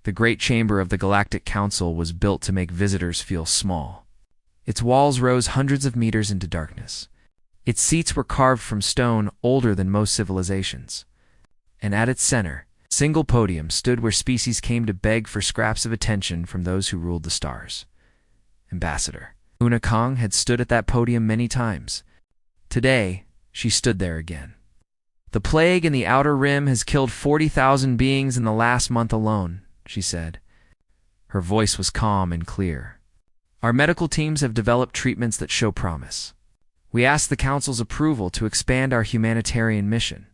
The great chamber of the Galactic Council was built to make visitors feel small. Its walls rose hundreds of meters into darkness. Its seats were carved from stone older than most civilizations. And at its center, a single podium stood where species came to beg for scraps of attention from those who ruled the stars. Ambassador Una Kong had stood at that podium many times. Today, she stood there again. "The plague in the Outer Rim has killed 40,000 beings in the last month alone," she said. Her voice was calm and clear. "Our medical teams have developed treatments that show promise. We ask the Council's approval to expand our humanitarian mission."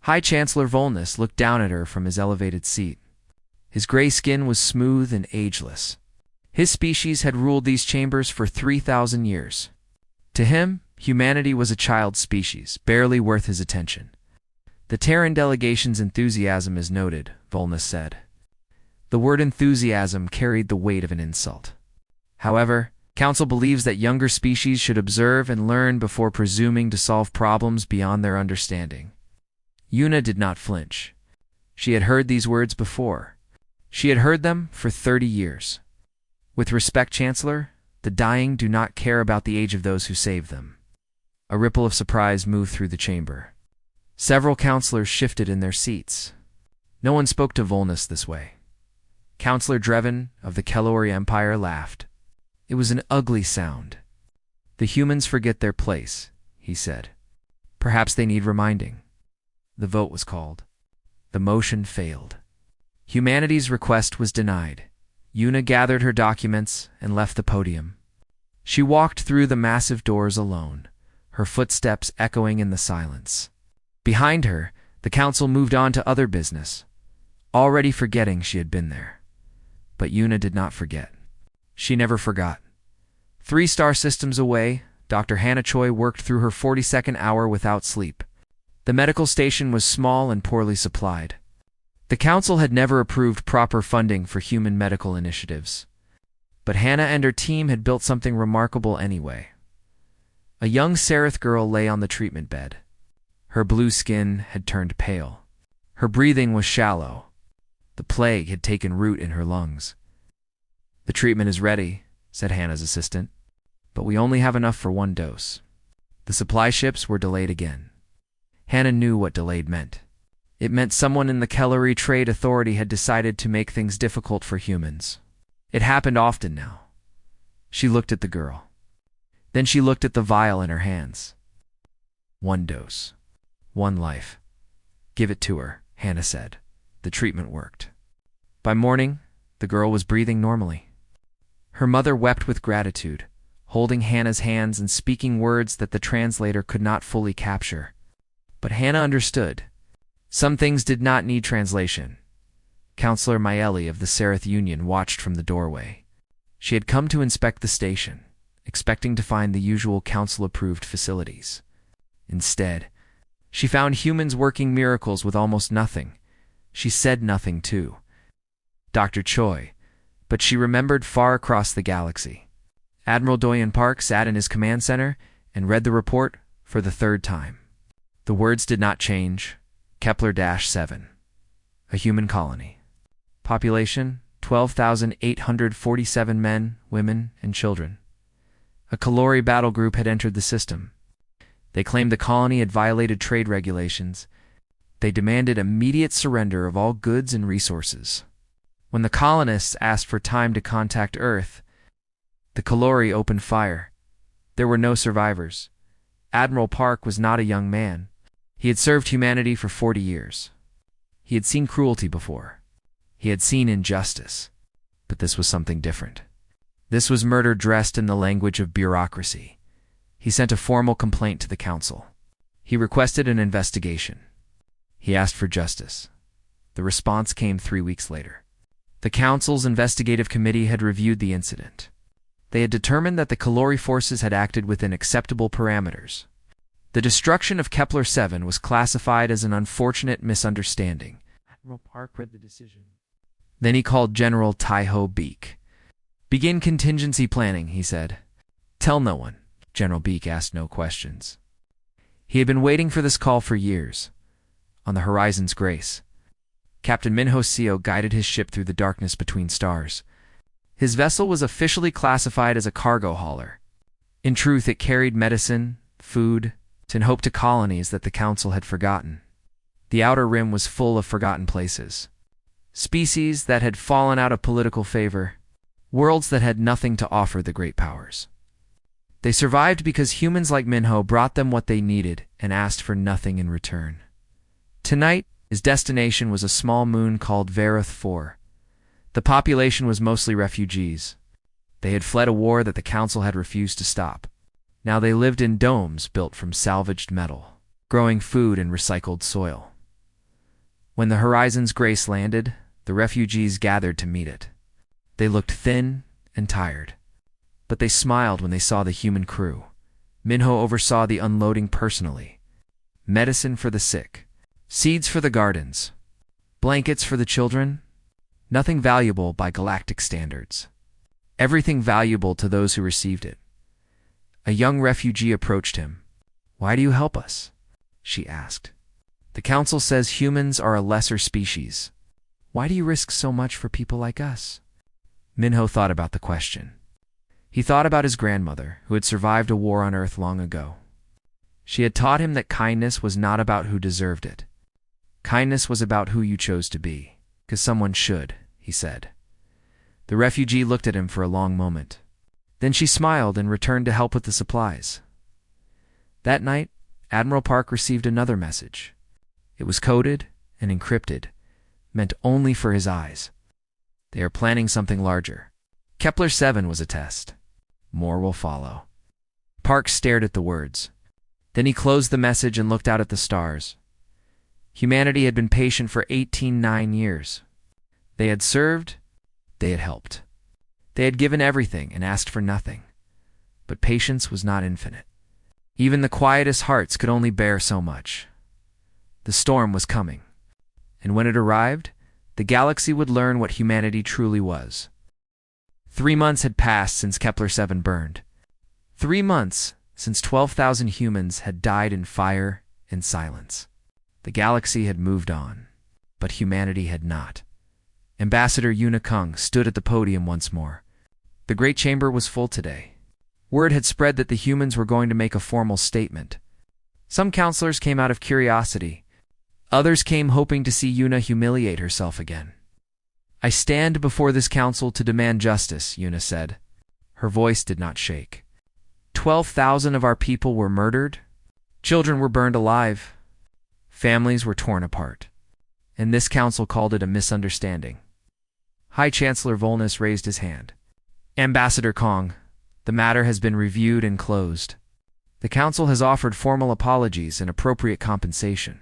High Chancellor Volnus looked down at her from his elevated seat. His gray skin was smooth and ageless. His species had ruled these chambers for 3,000 years. To him, humanity was a child species, barely worth his attention. "The Terran delegation's enthusiasm is noted," Volnus said. The word enthusiasm carried the weight of an insult. However, Council believes that younger species should observe and learn before presuming to solve problems beyond their understanding. Una did not flinch. She had heard these words before. She had heard them for 30 years. "With respect, Chancellor, the dying do not care about the age of those who save them." A ripple of surprise moved through the chamber. Several counselors shifted in their seats. No one spoke to Volnus this way. Counselor Drevin of the Kellori Empire laughed. It was an ugly sound. "The humans forget their place," he said. "Perhaps they need reminding." The vote was called. The motion failed. Humanity's request was denied. Una gathered her documents and left the podium. She walked through the massive doors alone, her footsteps echoing in the silence. Behind her, the council moved on to other business, already forgetting she had been there. But Una did not forget. She never forgot. 3 star systems away, Dr. Hannah Choi worked through her 42nd hour without sleep. The medical station was small and poorly supplied. The council had never approved proper funding for human medical initiatives. But Hannah and her team had built something remarkable anyway. A young Seraph girl lay on the treatment bed. Her blue skin had turned pale. Her breathing was shallow. The plague had taken root in her lungs. "The treatment is ready," said Hannah's assistant, "but we only have enough for 1 dose." The supply ships were delayed again. Hannah knew what delayed meant. It meant someone in the Kellori Trade Authority had decided to make things difficult for humans. It happened often now. She looked at the girl. Then she looked at the vial in her hands. 1 dose. 1 life. "Give it to her," Hannah said. The treatment worked. By morning, the girl was breathing normally. Her mother wept with gratitude, holding Hannah's hands and speaking words that the translator could not fully capture. But Hannah understood. Some things did not need translation. Counselor Maeli of the Seraph Union watched from the doorway. She had come to inspect the station, expecting to find the usual council-approved facilities. Instead, she found humans working miracles with almost nothing. She said nothing, too. Dr. Choi, but she remembered far across the galaxy. Admiral Doyen Park sat in his command center and read the report for the 3rd time. The words did not change. Kepler-7. A human colony. Population, 12,847 men, women, and children. A Kellori battle group had entered the system. They claimed the colony had violated trade regulations. They demanded immediate surrender of all goods and resources. When the colonists asked for time to contact Earth, the Kellori opened fire. There were no survivors. Admiral Park was not a young man. He had served humanity for 40 years. He had seen cruelty before. He had seen injustice. But this was something different. This was murder dressed in the language of bureaucracy. He sent a formal complaint to the council. He requested an investigation. He asked for justice. The response came 3 weeks later. The council's investigative committee had reviewed the incident. They had determined that the Kellori forces had acted within acceptable parameters. The destruction of Kepler-7 was classified as an unfortunate misunderstanding. Admiral Park read the decision. Then he called General Tai-Ho Beek. "Begin contingency planning," he said. "Tell no one." General Beek asked no questions. He had been waiting for this call for years. On the horizon's grace. Captain Minho Seo guided his ship through the darkness between stars. His vessel was officially classified as a cargo hauler. In truth, it carried medicine, food, and hope to colonies that the Council had forgotten. The outer rim was full of forgotten places. Species that had fallen out of political favor. Worlds that had nothing to offer the great powers. They survived because humans like Minho brought them what they needed and asked for nothing in return. Tonight, his destination was a small moon called Vareth 4. The population was mostly refugees. They had fled a war that the Council had refused to stop. Now they lived in domes built from salvaged metal, growing food in recycled soil. When the Horizon's grace landed, the refugees gathered to meet it. They looked thin and tired, but they smiled when they saw the human crew. Minho oversaw the unloading personally. Medicine for the sick, seeds for the gardens, blankets for the children. Nothing valuable by galactic standards. Everything valuable to those who received it. A young refugee approached him. "Why do you help us?" she asked. "The Council says humans are a lesser species. Why do you risk so much for people like us?" Minho thought about the question. He thought about his grandmother, who had survived a war on Earth long ago. She had taught him that kindness was not about who deserved it. Kindness was about who you chose to be. "'Cause someone should," he said. The refugee looked at him for a long moment. Then she smiled and returned to help with the supplies. That night, Admiral Park received another message. It was coded and encrypted, meant only for his eyes. They are planning something larger. Kepler 7 was a test. More will follow. Park stared at the words. Then he closed the message and looked out at the stars. Humanity had been patient for 18 years. They had served, they had helped. They had given everything and asked for nothing. But patience was not infinite. Even the quietest hearts could only bear so much. The storm was coming. And when it arrived, the galaxy would learn what humanity truly was. 3 months had passed since Kepler 7 burned. 3 months since 12,000 humans had died in fire and silence. The galaxy had moved on, but humanity had not. Ambassador Yuna Kung stood at the podium once more. The great chamber was full today. Word had spread that the humans were going to make a formal statement. Some counselors came out of curiosity. Others came hoping to see Yuna humiliate herself again. "I stand before this council to demand justice," Yuna said. Her voice did not shake. 12,000 of our people were murdered. Children were burned alive. Families were torn apart. And this council called it a misunderstanding. High Chancellor Volnus raised his hand. "Ambassador Kong, the matter has been reviewed and closed. The council has offered formal apologies and appropriate compensation.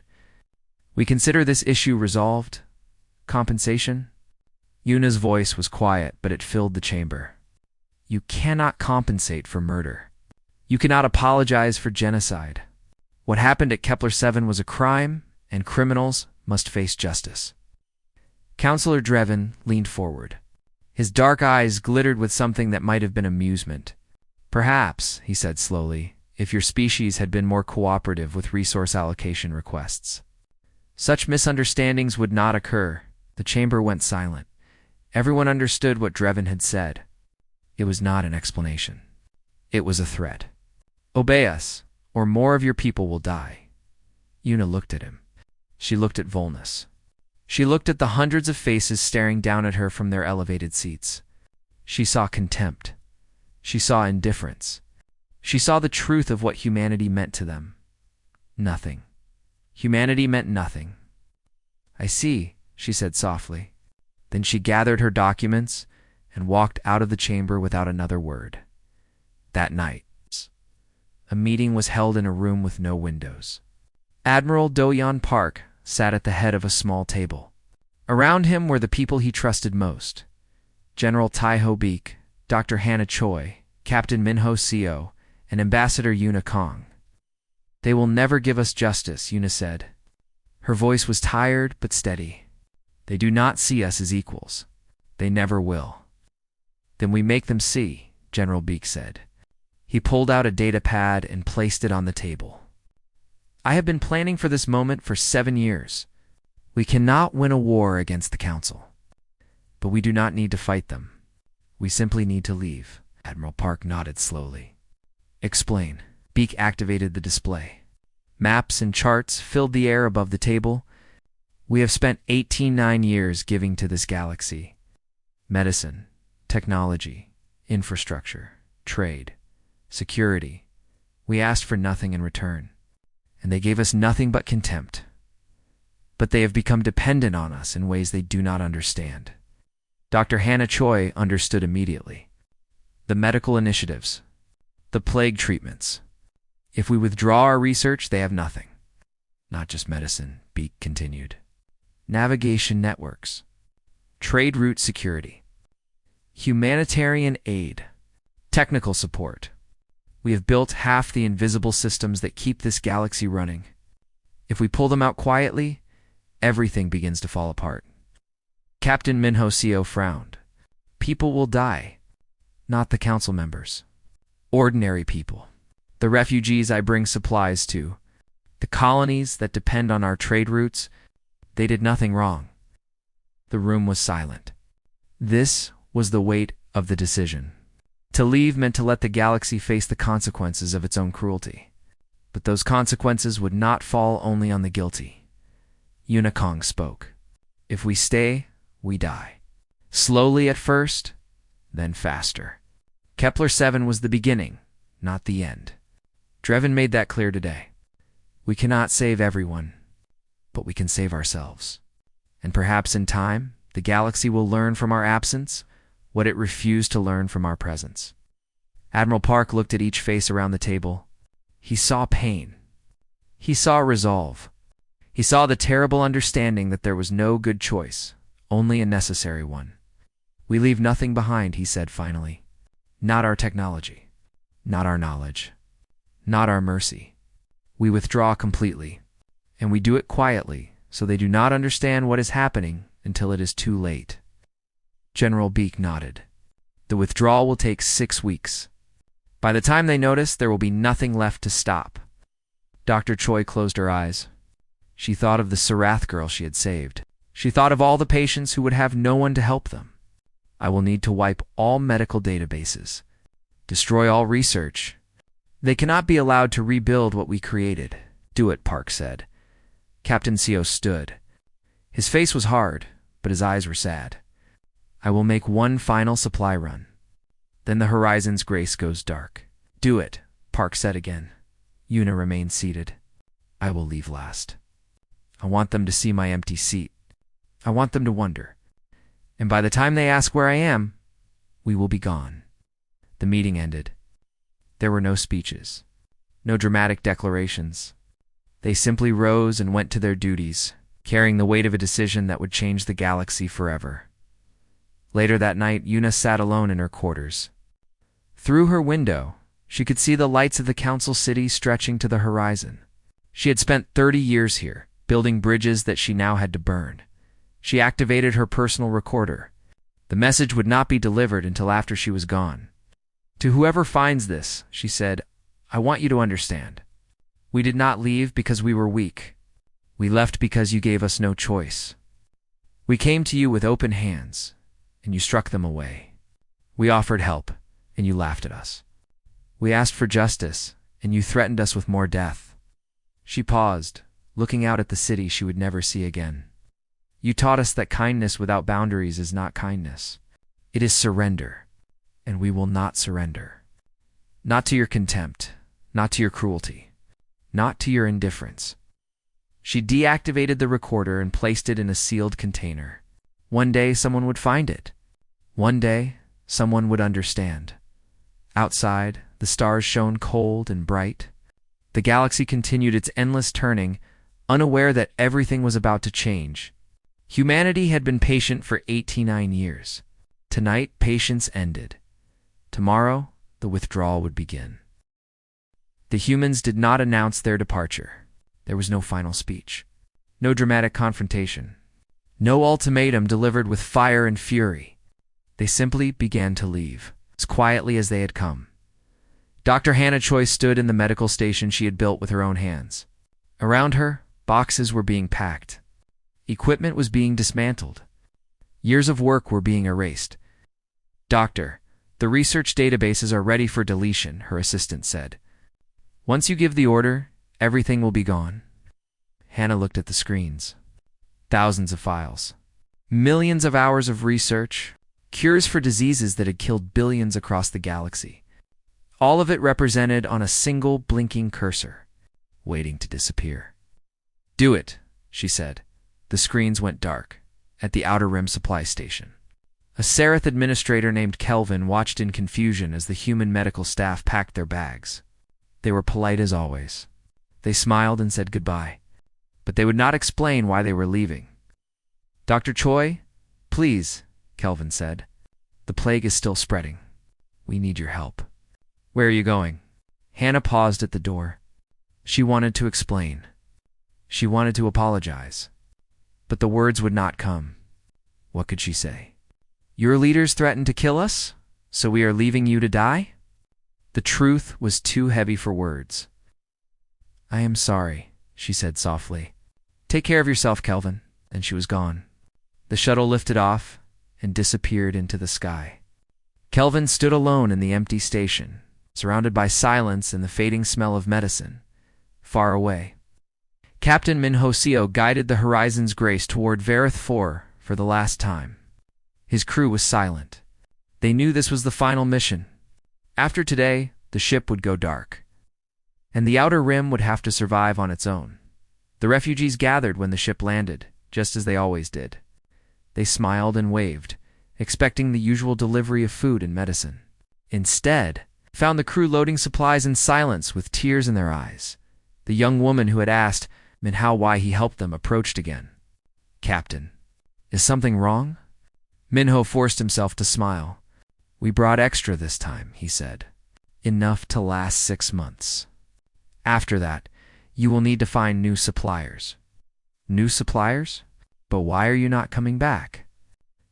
We consider this issue resolved." "Compensation?" Yuna's voice was quiet, but it filled the chamber. "You cannot compensate for murder. You cannot apologize for genocide. What happened at Kepler 7 was a crime, and criminals must face justice." Counselor Drevin leaned forward. His dark eyes glittered with something that might have been amusement. "Perhaps," he said slowly, "if your species had been more cooperative with resource allocation requests. Such misunderstandings would not occur." The chamber went silent. Everyone understood what Drevin had said. It was not an explanation. It was a threat. "Obey us, or more of your people will die." Yuna looked at him. She looked at Volnus. She looked at the hundreds of faces staring down at her from their elevated seats. She saw contempt. She saw indifference. She saw the truth of what humanity meant to them. Nothing. Humanity meant nothing. "I see," she said softly. Then she gathered her documents and walked out of the chamber without another word. That night, a meeting was held in a room with no windows. Admiral Do-Yeon Park sat at the head of a small table. Around him were the people he trusted most. General Tai-Ho Beek, Dr. Hannah Choi, Captain Minho Seo, and Ambassador Yuna Kong. "They will never give us justice," Yuna said. Her voice was tired but steady. "They do not see us as equals. They never will." "Then we make them see," General Beek said. He pulled out a data pad and placed it on the table. "I have been planning for this moment for 7 years. We cannot win a war against the Council, but we do not need to fight them. We simply need to leave. Admiral Park nodded slowly. Explain. Beak activated the display. Maps and charts filled the air above the table. We have spent 18 years giving to this galaxy. Medicine, technology, infrastructure, trade, security. We asked for nothing in return, and they gave us nothing but contempt. But they have become dependent on us in ways they do not understand. Dr. Hannah Choi understood immediately. The medical initiatives, the plague treatments. If we withdraw our research, they have nothing. Not just medicine, Beak continued. Navigation networks, trade route security, humanitarian aid, technical support. We have built half the invisible systems that keep this galaxy running. If we pull them out quietly, everything begins to fall apart. Captain Minho Seo frowned. People will die, not the council members. Ordinary people. The refugees I bring supplies to. The colonies that depend on our trade routes. They did nothing wrong. The room was silent. This was the weight of the decision. To leave meant to let the galaxy face the consequences of its own cruelty. But those consequences would not fall only on the guilty. Unikong spoke. If we stay, we die. Slowly at first, then faster. Kepler 7 was the beginning, not the end. Drevin made that clear today. We cannot save everyone, but we can save ourselves. And perhaps in time, the galaxy will learn from our absence what it refused to learn from our presence. Admiral Park looked at each face around the table. He saw pain. He saw resolve. He saw the terrible understanding that there was no good choice, only a necessary one. We leave nothing behind, he said finally. Not our technology, not our knowledge, not our mercy. We withdraw completely, and we do it quietly, so they do not understand what is happening until it is too late. General Beak nodded. The withdrawal will take 6 weeks. By the time they notice, there will be nothing left to stop. Dr. Choi closed her eyes. She thought of the Sarath girl she had saved. She thought of all the patients who would have no one to help them. I will need to wipe all medical databases, destroy all research. They cannot be allowed to rebuild what we created. Do it, Park said. Captain Seo stood. His face was hard, but his eyes were sad. I will make one final supply run. Then the horizon's grace goes dark. Do it, Park said again. Una remained seated. I will leave last. I want them to see my empty seat. I want them to wonder. And by the time they ask where I am, we will be gone. The meeting ended. There were no speeches, no dramatic declarations. They simply rose and went to their duties, carrying the weight of a decision that would change the galaxy forever. Later that night, Una sat alone in her quarters. Through her window, she could see the lights of the council city stretching to the horizon. She had spent 30 years here, building bridges that she now had to burn. She activated her personal recorder. The message would not be delivered until after she was gone. To whoever finds this, she said, I want you to understand. We did not leave because we were weak. We left because you gave us no choice. We came to you with open hands, and you struck them away. We offered help, and you laughed at us. We asked for justice, and you threatened us with more death. She paused, looking out at the city she would never see again. You taught us that kindness without boundaries is not kindness. It is surrender, and we will not surrender. Not to your contempt, not to your cruelty, not to your indifference. She deactivated the recorder and placed it in a sealed container. One day someone would find it. One day someone would understand. Outside, the stars shone cold and bright. The galaxy continued its endless turning, unaware that everything was about to change. Humanity had been patient for 89 years. Tonight, patience ended. Tomorrow, the withdrawal would begin. The humans did not announce their departure. There was no final speech, no dramatic confrontation, no ultimatum delivered with fire and fury. They simply began to leave, as quietly as they had come. Dr. Hannah Choi stood in the medical station she had built with her own hands. Around her, boxes were being packed. Equipment was being dismantled. Years of work were being erased. "Doctor, the research databases are ready for deletion," her assistant said. "Once you give the order, everything will be gone." Hannah looked at the screens. Thousands of files. Millions of hours of research. Cures for diseases that had killed billions across the galaxy. All of it represented on a single blinking cursor, waiting to disappear. "Do it," she said. The screens went dark at the Outer Rim supply station. A Seraph administrator named Kelvin watched in confusion as the human medical staff packed their bags. They were polite as always. They smiled and said goodbye, but they would not explain why they were leaving. "Dr. Choi, please," Kelvin said. "The plague is still spreading. We need your help." "Where are you going?" Hannah paused at the door. She wanted to explain. She wanted to apologize. But the words would not come. What could she say? "Your leaders threatened to kill us, so we are leaving you to die?" The truth was too heavy for words. "I am sorry," she said softly. "Take care of yourself, Kelvin," and she was gone. The shuttle lifted off and disappeared into the sky. Kelvin stood alone in the empty station, surrounded by silence and the fading smell of medicine, far away. Captain Minho Seo guided the Horizon's Grace toward Varith 4 for the last time. His crew was silent. They knew this was the final mission. After today, the ship would go dark, and the Outer Rim would have to survive on its own. The refugees gathered when the ship landed, just as they always did. They smiled and waved, expecting the usual delivery of food and medicine. Instead, found the crew loading supplies in silence with tears in their eyes. The young woman who had asked Minho why he helped them approached again. "Captain, is something wrong?" Minho forced himself to smile. "We brought extra this time," he said. "Enough to last 6 months. After that, you will need to find new suppliers." "New suppliers? But why are you not coming back?"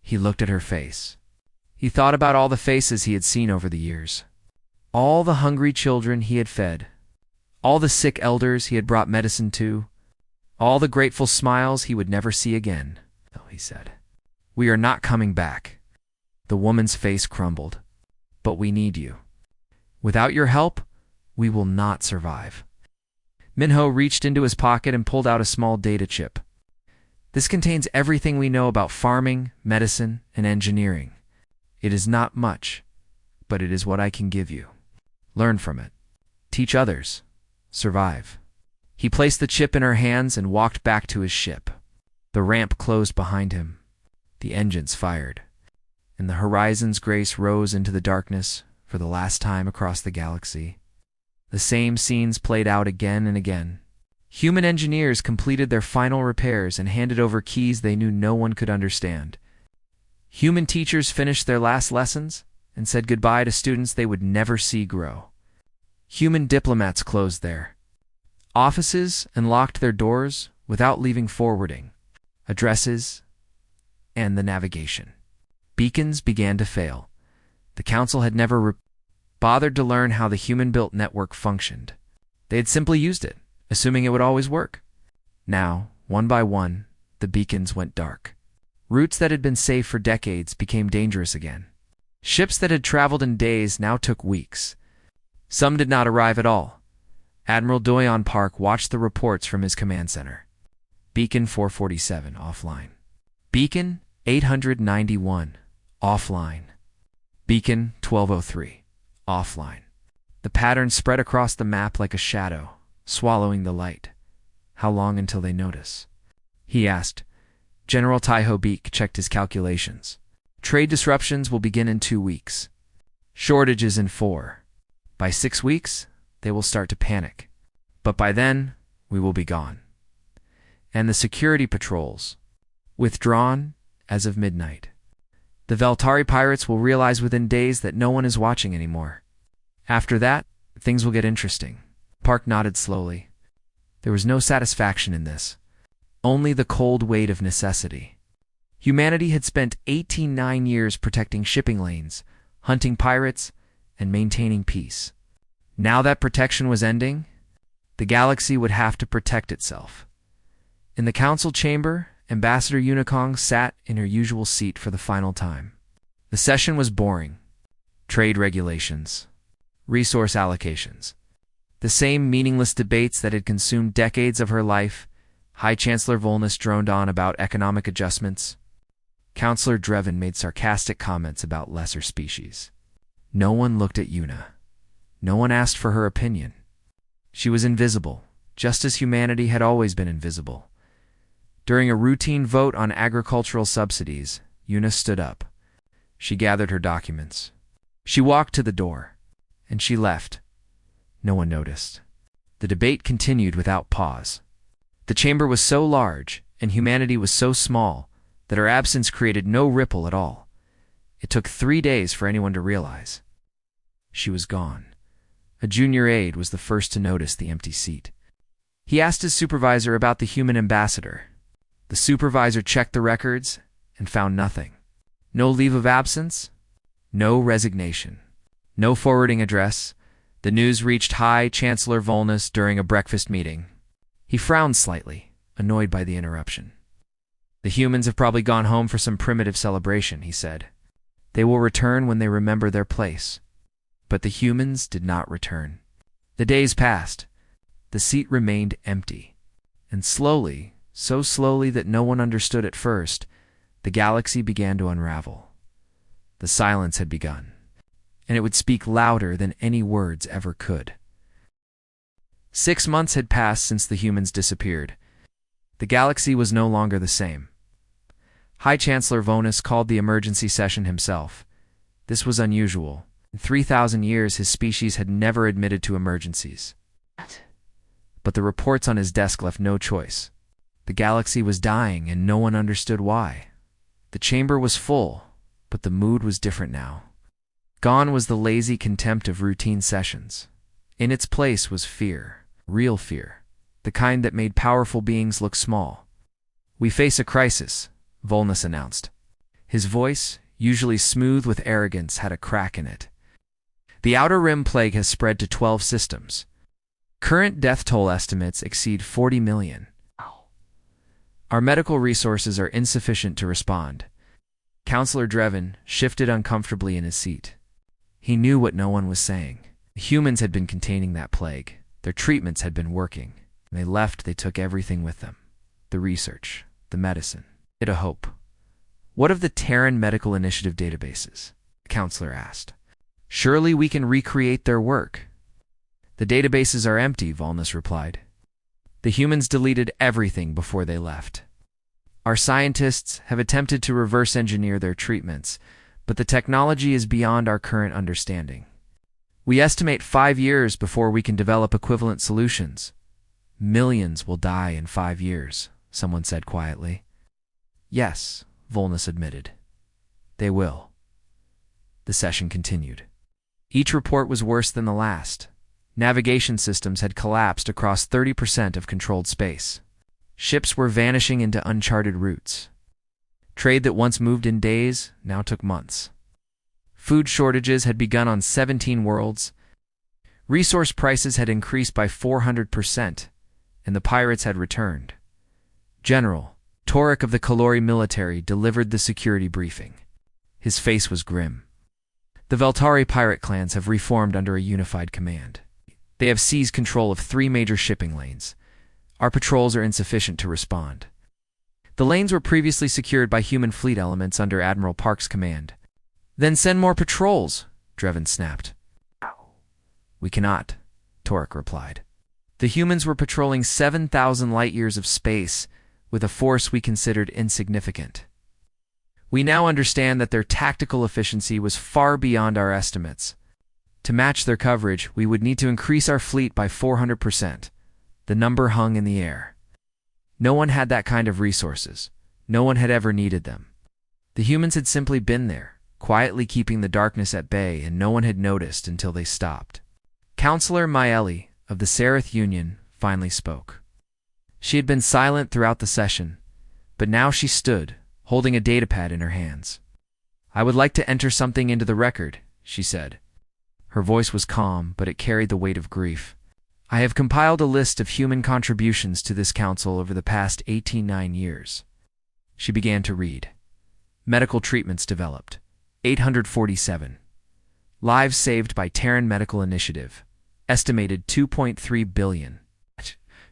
He looked at her face. He thought about all the faces he had seen over the years. All the hungry children he had fed. All the sick elders he had brought medicine to. All the grateful smiles he would never see again. "Oh," he said. "We are not coming back." The woman's face crumbled. "But we need you. Without your help, we will not survive." Minho reached into his pocket and pulled out a small data chip. "This contains everything we know about farming, medicine, and engineering. It is not much, but it is what I can give you. Learn from it. Teach others. Survive." He placed the chip in her hands and walked back to his ship. The ramp closed behind him. The engines fired, and the Horizon's Grace rose into the darkness for the last time across the galaxy. The same scenes played out again and again. Human engineers completed their final repairs and handed over keys they knew no one could understand. Human teachers finished their last lessons and said goodbye to students they would never see grow. Human diplomats closed their offices and locked their doors without leaving forwarding, addresses, and the navigation. Beacons began to fail. The Council had never bothered to learn how the human-built network functioned. They had simply used it, assuming it would always work. Now, one by one, the beacons went dark. Routes that had been safe for decades became dangerous again. Ships that had traveled in days now took weeks. Some did not arrive at all. Admiral Doyon Park watched the reports from his command center. Beacon 447, offline. Beacon 891, offline. Beacon 1203, offline. The pattern spread across the map like a shadow, swallowing the light. "How long until they notice?" he asked. General Taiho Beak checked his calculations. "Trade disruptions will begin in 2 weeks. Shortages in 4. By 6 weeks, they will start to panic. But by then, we will be gone. And the security patrols, withdrawn as of midnight. The Veltari pirates will realize within days that no one is watching anymore. After that, things will get interesting." Park nodded slowly. There was no satisfaction in this, only the cold weight of necessity. Humanity had spent 89 years protecting shipping lanes, hunting pirates, and maintaining peace. Now that protection was ending, the galaxy would have to protect itself. In the council chamber, Ambassador Unikong sat in her usual seat for the final time. The session was boring. Trade regulations. Resource allocations. The same meaningless debates that had consumed decades of her life. High Chancellor Volnus droned on about economic adjustments. Counselor Drevin made sarcastic comments about lesser species. No one looked at Una. No one asked for her opinion. She was invisible, just as humanity had always been invisible. During a routine vote on agricultural subsidies, Una stood up. She gathered her documents. She walked to the door, and she left. No one noticed. The debate continued without pause. The chamber was so large, and humanity was so small, that her absence created no ripple at all. It took 3 days for anyone to realize. She was gone. A junior aide was the first to notice the empty seat. He asked his supervisor about the human ambassador. The supervisor checked the records and found nothing. No leave of absence, no resignation, no forwarding address. The news reached High Chancellor Volnus during a breakfast meeting. He frowned slightly, annoyed by the interruption. The humans have probably gone home for some primitive celebration, he said. They will return when they remember their place. But the humans did not return. The days passed. The seat remained empty. And slowly, so slowly that no one understood at first, the galaxy began to unravel. The silence had begun, and it would speak louder than any words ever could. 6 months had passed since the humans disappeared. The galaxy was no longer the same. High Chancellor Volnus called the emergency session himself. This was unusual. In 3,000 years, his species had never admitted to emergencies. But the reports on his desk left no choice. The galaxy was dying, and no one understood why. The chamber was full, but the mood was different now. Gone was the lazy contempt of routine sessions. In its place was fear, real fear, the kind that made powerful beings look small. We face a crisis, Volnus announced. His voice, usually smooth with arrogance, had a crack in it. The Outer Rim plague has spread to 12 systems. Current death toll estimates exceed 40 million. Our medical resources are insufficient to respond. Counselor Drevin shifted uncomfortably in his seat. He knew what no one was saying. The humans had been containing that plague. Their treatments had been working. When they left, they took everything with them. The research, the medicine. It a hope. What of the Terran Medical Initiative databases? The counselor asked. Surely we can recreate their work. The databases are empty, Volnus replied. The humans deleted everything before they left. Our scientists have attempted to reverse engineer their treatments, but the technology is beyond our current understanding. We estimate 5 years before we can develop equivalent solutions. Millions will die in 5 years, someone said quietly. Yes, Volnus admitted. They will. The session continued. Each report was worse than the last. Navigation systems had collapsed across 30% of controlled space. Ships were vanishing into uncharted routes. Trade that once moved in days now took months. Food shortages had begun on 17 worlds. Resource prices had increased by 400%, and the pirates had returned. General Torek of the Kalori military delivered the security briefing. His face was grim. The Veltari pirate clans have reformed under a unified command. They have seized control of 3 major shipping lanes. Our patrols are insufficient to respond. The lanes were previously secured by human fleet elements under Admiral Park's command. Then send more patrols, Drevin snapped. We cannot, Torek replied. The humans were patrolling 7,000 light-years of space with a force we considered insignificant. We now understand that their tactical efficiency was far beyond our estimates. To match their coverage, we would need to increase our fleet by 400%. The number hung in the air. No one had that kind of resources. No one had ever needed them. The humans had simply been there, quietly keeping the darkness at bay, and no one had noticed until they stopped. Counselor Maeli of the Sereth Union finally spoke. She had been silent throughout the session, but now she stood, holding a datapad in her hands. I would like to enter something into the record, she said. Her voice was calm, but it carried the weight of grief. I have compiled a list of human contributions to this council over the past 89 years. She began to read. Medical treatments developed. 847. Lives saved by Terran Medical Initiative. Estimated 2.3 billion.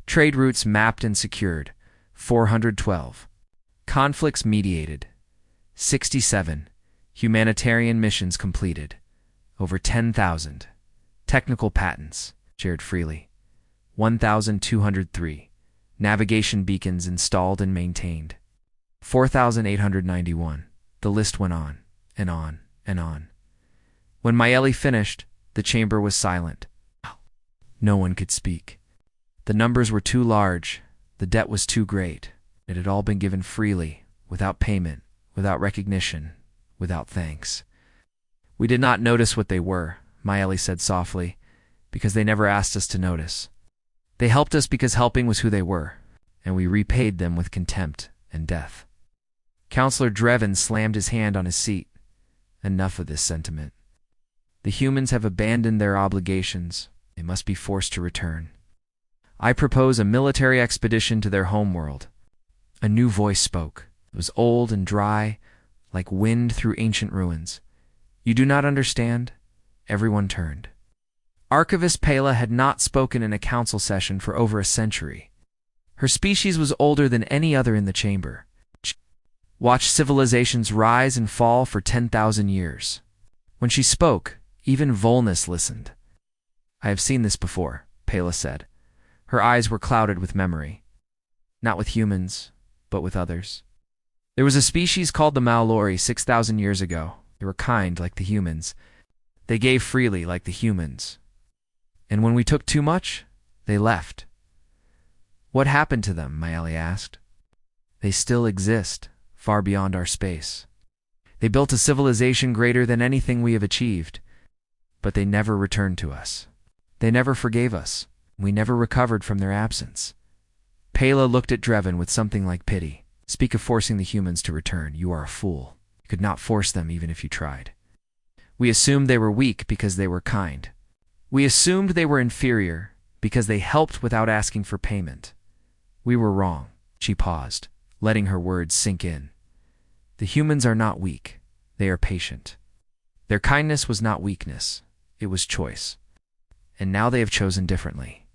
Trade routes mapped and secured. 412. Conflicts mediated. 67. Humanitarian missions completed. Over 10,000. Technical patents shared freely. 1,203. Navigation beacons installed and maintained. 4,891. The list went on, and on, and on. When Maeli finished, the chamber was silent. No one could speak. The numbers were too large, the debt was too great. It had all been given freely, without payment, without recognition, without thanks. We did not notice what they were, Maeli said softly, because they never asked us to notice. They helped us because helping was who they were, and we repaid them with contempt and death. Counselor Drevin slammed his hand on his seat. Enough of this sentiment. The humans have abandoned their obligations. They must be forced to return. I propose a military expedition to their homeworld. A new voice spoke. It was old and dry, like wind through ancient ruins. You do not understand? Everyone turned. Archivist Pela had not spoken in a council session for over a century. Her species was older than any other in the chamber. Watched civilizations rise and fall for 10,000 years. When she spoke, even Volnus listened. I have seen this before, Pela said. Her eyes were clouded with memory. Not with humans, but with others. There was a species called the Maolori 6,000 years ago. They were kind like the humans. They gave freely like the humans. And when we took too much, they left. What happened to them? Maeli asked. They still exist, far beyond our space. They built a civilization greater than anything we have achieved, but they never returned to us. They never forgave us. We never recovered from their absence. Pela looked at Drevin with something like pity. Speak of forcing the humans to return. You are a fool. You could not force them even if you tried. We assumed they were weak because they were kind. We assumed they were inferior because they helped without asking for payment. We were wrong. She paused, letting her words sink in. The humans are not weak. They are patient. Their kindness was not weakness. It was choice. And now they have chosen differently.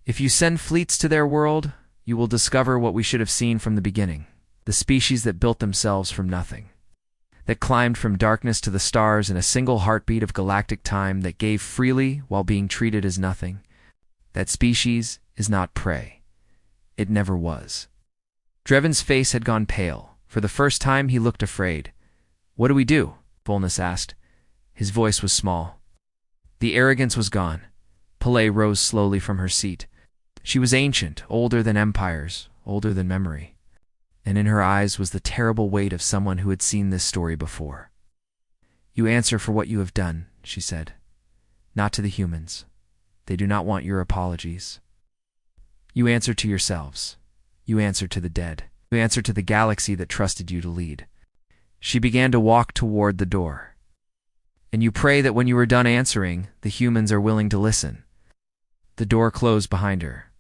If you send fleets to their world, you will discover what we should have seen from the beginning. The species that built themselves from nothing. That climbed from darkness to the stars in a single heartbeat of galactic time, that gave freely while being treated as nothing. That species is not prey. It never was. Drevin's face had gone pale. For the first time he looked afraid. What do we do? Volnus asked. His voice was small. The arrogance was gone. Pele rose slowly from her seat. She was ancient, older than empires, older than memory. And in her eyes was the terrible weight of someone who had seen this story before. You answer for what you have done, she said. Not to the humans. They do not want your apologies. You answer to yourselves. You answer to the dead. You answer to the galaxy that trusted you to lead. She began to walk toward the door. And you pray that when you are done answering, the humans are willing to listen. The door closed behind her.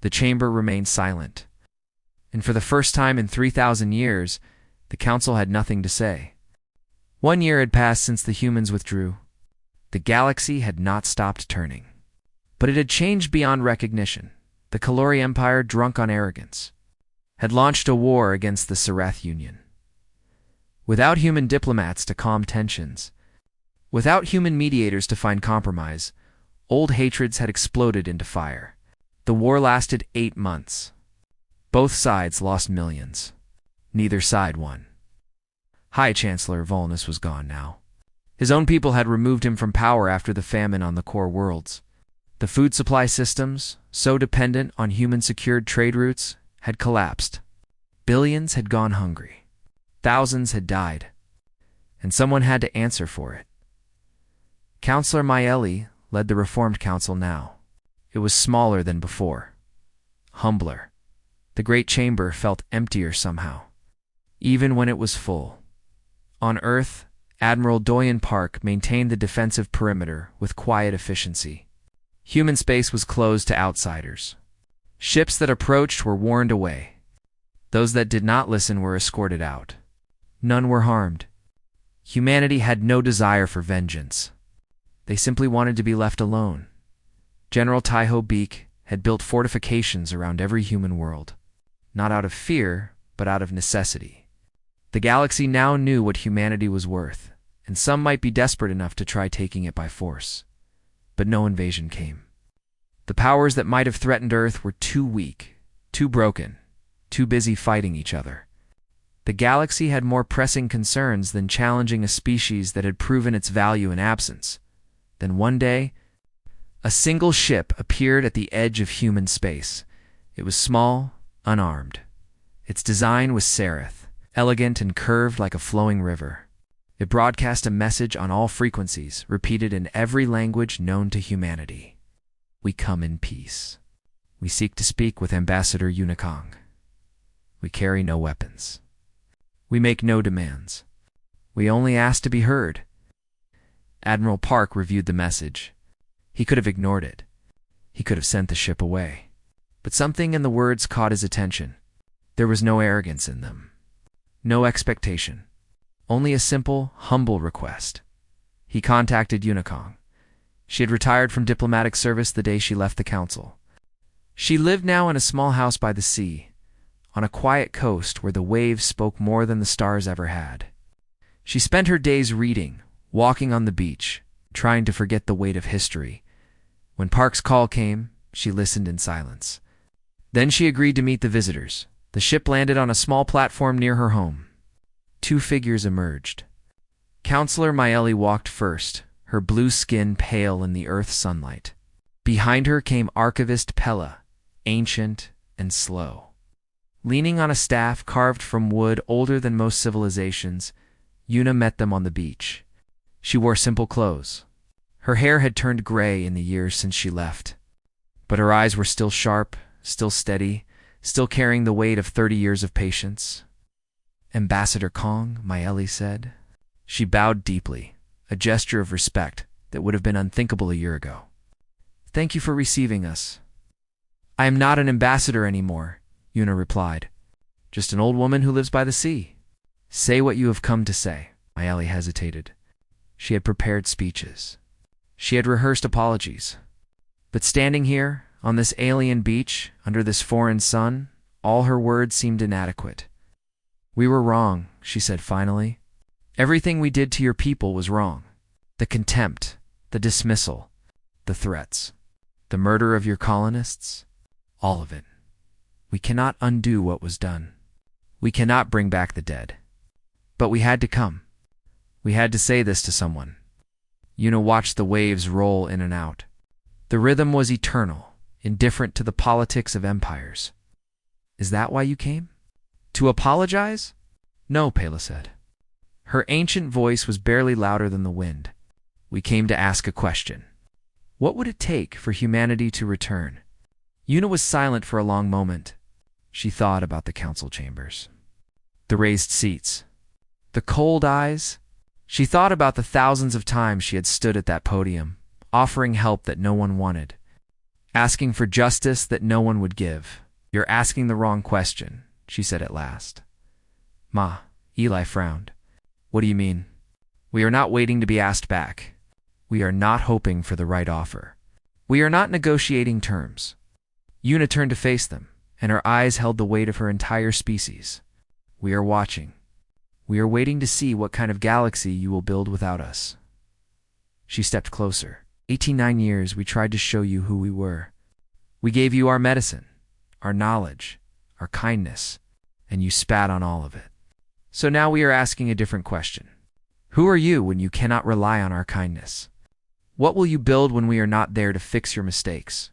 The chamber remained silent. And for the first time in 3,000 years, the council had nothing to say. 1 year had passed since the humans withdrew. The galaxy had not stopped turning. But it had changed beyond recognition. The Kalori Empire, drunk on arrogance, had launched a war against the Serath Union. Without human diplomats to calm tensions, without human mediators to find compromise, old hatreds had exploded into fire. The war lasted 8 months. Both sides lost millions. Neither side won. High Chancellor Volnus was gone now. His own people had removed him from power after the famine on the core worlds. The food supply systems, so dependent on human-secured trade routes, had collapsed. Billions had gone hungry. Thousands had died. And someone had to answer for it. Counselor Maeli led the Reformed Council now. It was smaller than before. Humbler. The great chamber felt emptier somehow, even when it was full. On Earth, Admiral Doyen Park maintained the defensive perimeter with quiet efficiency. Human space was closed to outsiders. Ships that approached were warned away. Those that did not listen were escorted out. None were harmed. Humanity had no desire for vengeance. They simply wanted to be left alone. General Taiho Beak had built fortifications around every human world, not out of fear, but out of necessity. The galaxy now knew what humanity was worth, and some might be desperate enough to try taking it by force. But no invasion came. The powers that might have threatened Earth were too weak, too broken, too busy fighting each other. The galaxy had more pressing concerns than challenging a species that had proven its value in absence. Then one day, a single ship appeared at the edge of human space. It was small, unarmed. Its design was serif, elegant and curved like a flowing river. It broadcast a message on all frequencies, repeated in every language known to humanity. We come in peace. We seek to speak with Ambassador Unikong. We carry no weapons. We make no demands. We only ask to be heard. Admiral Park reviewed the message. He could have ignored it. He could have sent the ship away. But something in the words caught his attention. There was no arrogance in them. No expectation. Only a simple, humble request. He contacted Unikong. She had retired from diplomatic service the day she left the council. She lived now in a small house by the sea, on a quiet coast where the waves spoke more than the stars ever had. She spent her days reading, walking on the beach, trying to forget the weight of history. When Park's call came, she listened in silence. Then she agreed to meet the visitors. The ship landed on a small platform near her home. Two figures emerged. Counselor Maeli walked first, her blue skin pale in the Earth's sunlight. Behind her came Archivist Pella, ancient and slow. Leaning on a staff carved from wood older than most civilizations, Yuna met them on the beach. She wore simple clothes. Her hair had turned gray in the years since she left. But her eyes were still sharp, still steady, still carrying the weight of 30 years of patience. Ambassador Kong, Maeli said. She bowed deeply, a gesture of respect that would have been unthinkable a year ago. Thank you for receiving us. I am not an ambassador anymore, Yuna replied. Just an old woman who lives by the sea. Say what you have come to say. Maeli hesitated. She had prepared speeches. She had rehearsed apologies. But standing here, on this alien beach, under this foreign sun, all her words seemed inadequate. We were wrong, she said finally. Everything we did to your people was wrong. The contempt, the dismissal, the threats, the murder of your colonists, all of it. We cannot undo what was done. We cannot bring back the dead. But we had to come. We had to say this to someone. Yuna watched the waves roll in and out. The rhythm was eternal, indifferent to the politics of empires. Is that why you came? To apologize? No, Pela said. Her ancient voice was barely louder than the wind. We came to ask a question. What would it take for humanity to return? Yuna was silent for a long moment. She thought about the council chambers. The raised seats. The cold eyes. She thought about the thousands of times she had stood at that podium, offering help that no one wanted, asking for justice that no one would give. You're asking the wrong question, she said at last. Ma, Eli frowned. What do you mean? We are not waiting to be asked back. We are not hoping for the right offer. We are not negotiating terms. Yuna turned to face them, and her eyes held the weight of her entire species. We are watching. We are waiting to see what kind of galaxy you will build without us. She stepped closer. 89 years we tried to show you who we were. We gave you our medicine, our knowledge, our kindness, and you spat on all of it. So now we are asking a different question. Who are you when you cannot rely on our kindness? What will you build when we are not there to fix your mistakes?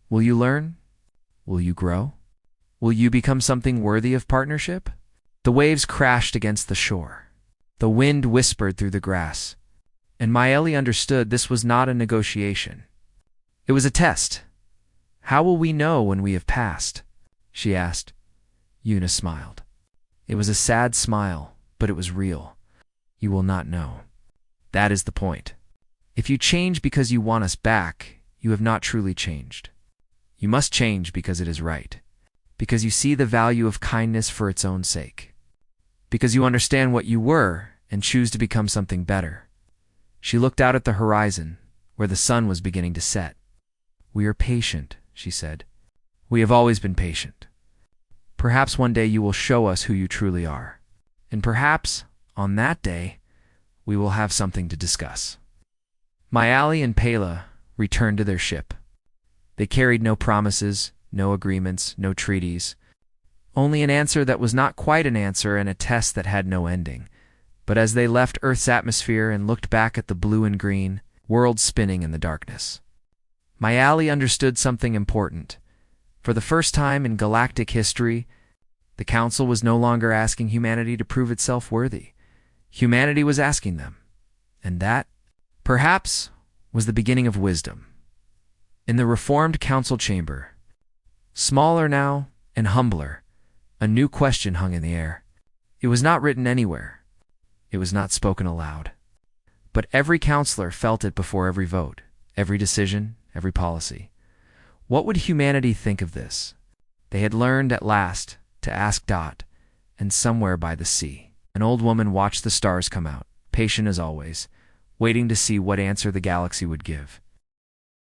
Will you learn? Will you grow? Will you become something worthy of partnership? The waves crashed against the shore. The wind whispered through the grass. And Maeli understood this was not a negotiation. It was a test. How will we know when we have passed? She asked. Yuna smiled. It was a sad smile, but it was real. You will not know. That is the point. If you change because you want us back, you have not truly changed. You must change because it is right. because you see the value of kindness for its own sake, because you understand what you were and choose to become something better. She looked out at the horizon, where the sun was beginning to set. "We are patient," she said. "We have always been patient. Perhaps one day you will show us who you truly are. And perhaps, on that day, we will have something to discuss." Mayali and Pela returned to their ship. They carried no promises, no agreements, no treaties, only an answer that was not quite an answer and a test that had no ending. But as they left Earth's atmosphere and looked back at the blue and green, world spinning in the darkness, Mayali understood something important. For the first time in galactic history, the Council was no longer asking humanity to prove itself worthy. Humanity was asking them. And that, perhaps, was the beginning of wisdom. In the reformed Council chamber, smaller now and humbler, a new question hung in the air. It was not written anywhere. It was not spoken aloud. But every counselor felt it before every vote, every decision, every policy. What would humanity think of this? They had learned at last to ask Dot, and somewhere by the sea, an old woman watched the stars come out, patient as always, waiting to see what answer the galaxy would give.